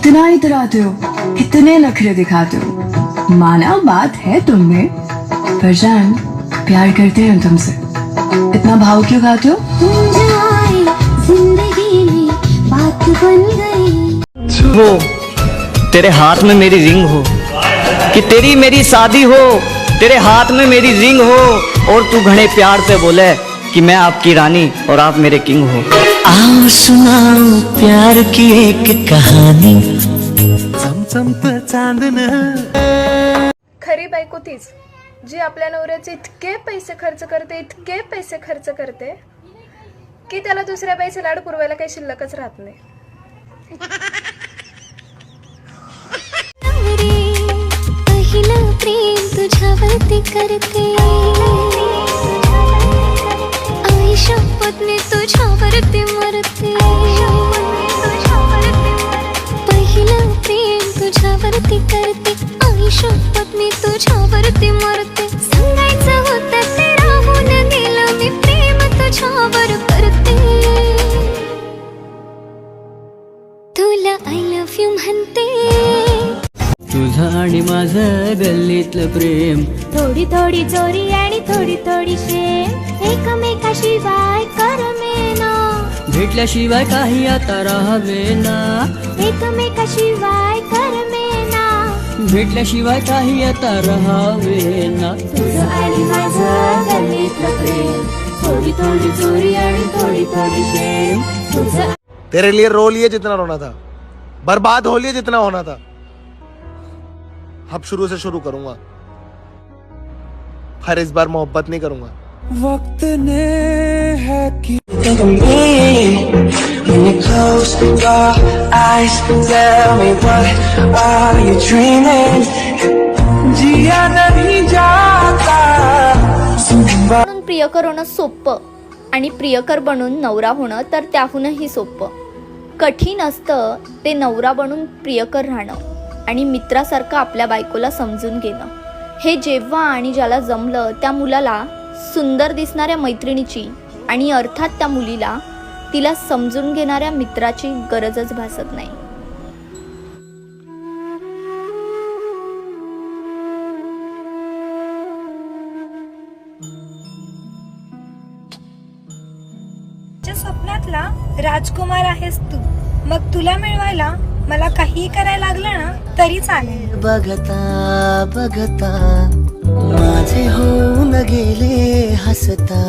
कितना इतराते हो, कितने नखरे दिखाते हो, माना बात है तुमने, पर जान प्यार करते हैं तुमसे, इतना भाव क्यों खाते हो? तुम जो आए जिंदगी में बात बन गई। हो तेरे हाथ में मेरी रिंग हो, कि तेरी मेरी शादी हो, तेरे हाथ में मेरी रिंग हो, और तू घने प्यार से बोले कि मैं आपकी रानी और आप मेरे किंग हो। आओ सुनाओ प्यार की एक कहानी। चमचमत चांदन। खरी बायको तीच जी आपल्या नवऱ्याचे इतके पैसे खर्च करते, इतके पैसे खर्च करते की त्याला दुसऱ्या बाईचे लाड पुरवायला काही शिल्लकच राहत नाही. पहिलं प्रेम तुझ्यावरती करते, आई शपथ मी तुझ्यावरती मरते. पहिलं प्रेम तुझ्यावरती करते, आई शपथ मी तुझ्यावरती मरते. सांगायचं होतं ते राहून गेलं, मी प्रेम तुझ्यावर करते. तुला आय लव्ह यू म्हणते. तुझं आणि माझं गल्लीतलं प्रेम, थोडी थोडी चोरी आणि थोडी थोडी शेम, एकमेकाशिवाय करमेना. भेटल्याशिवाय काही आता राहावेना, एकमेकाशिवाय करमेना. भेटल्याशिवाय काही आता राहावेना. तुझं आणि माझं गल्लीतलं प्रेम, थोडी थोडी चोरी आणि थोडी थोडी शेम. तुझं तेरे लिए रो लिए जितना रोना था, बर्बाद हो लिए जितना होना था. अब शुरू से शुरू करूंगा, हर इस बार मोहब्बत नहीं करूंगा. वक्त ने है कि जिया नहीं जाता. म्हणून प्रियकर होणं सोपं आणि प्रियकर बनून नवरा होणं तर त्याहूनही सोपं. कठीण असतं ते नवरा बनून प्रियकर राहणं आणि मित्रासारखं आपल्या बायकोला समजून घेणं. हे जेव्हा आणि ज्याला जमलं त्या मुलाला सुंदर दिसणाऱ्या मैत्रिणीची आणि अर्थात त्या मुलीला तिला समजून घेणाऱ्या मित्राची गरजच भासत नाही. स्वप्नातला राजकुमार आहेस तू, मग तुला मिळवायला मला काही करायला लागलं ना तरी चालेल. बघता बघता माझे होऊन गेले हसता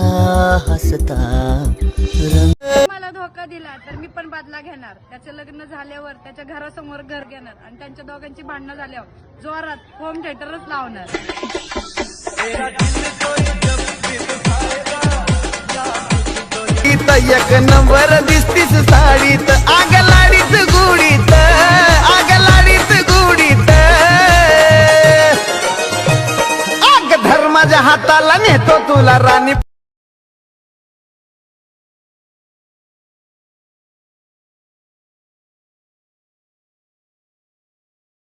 हसता. मला धोका दिला तर मी पण बदला घेणार. त्याचं लग्न झाल्यावर त्याच्या घरासमोर घर घेणार आणि त्यांच्या दोघांची भांडणं झाल्यावर जोरात होम थिएटरच लावणार. एक नंबर दिसतीस साडीत, आग लाडीत गुडीत, आग लाडीत गुडीत. आग धर्माच्या हाताला नेतो तुला राणी.